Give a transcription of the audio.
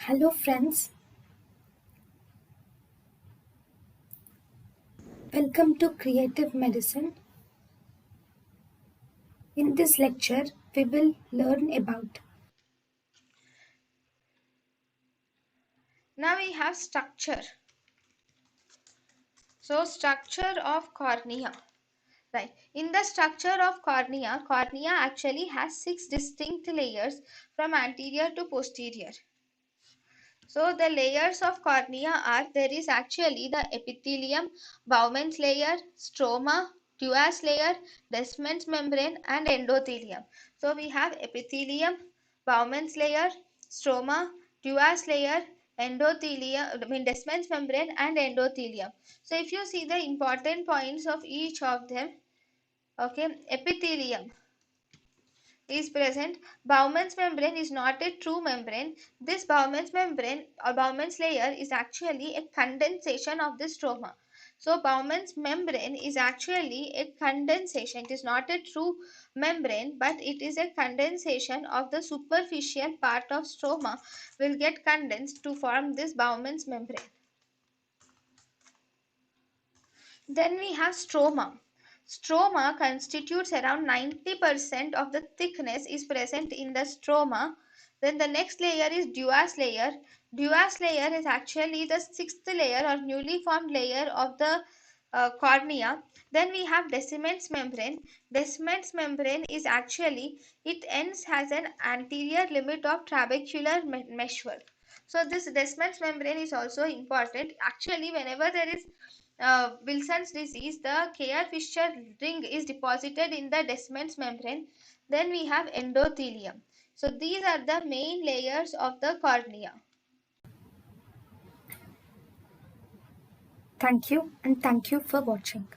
Hello friends, welcome to Creative Medicine. In this lecture, we will learn about Now we have structure. So structure of cornea. Right. In the structure of cornea actually has 6 distinct layers from anterior to posterior. So the layers of cornea are, there is actually the epithelium, Bowman's layer, stroma, Duas layer, Descemet's membrane and endothelium. So we have epithelium, Bowman's layer, stroma, Duas layer, endothelium, Descemet's membrane and endothelium. So if you see the important points of each of them, okay, epithelium is present. Bowman's membrane is not a true membrane. This Bowman's membrane or Bowman's layer is actually a condensation of the stroma. So Bowman's membrane is actually a condensation. It is not a true membrane, but it is a condensation of the superficial part of stroma will get condensed to form this Bowman's membrane. Then we have stroma. Stroma constitutes around 90% of the thickness is present in the stroma. Then the next layer is Duas layer. Duas layer is actually the sixth layer or newly formed layer of the cornea. Then we have Descemet's membrane. Descemet's membrane is actually, it ends as an anterior limit of trabecular meshwork. So this Descemet's membrane is also important. Actually, whenever there is Wilson's disease, the Kehr-Fischer ring is deposited in the Descemet's membrane. Then we have endothelium. So these are the main layers of the cornea. thank you and thank you for watching.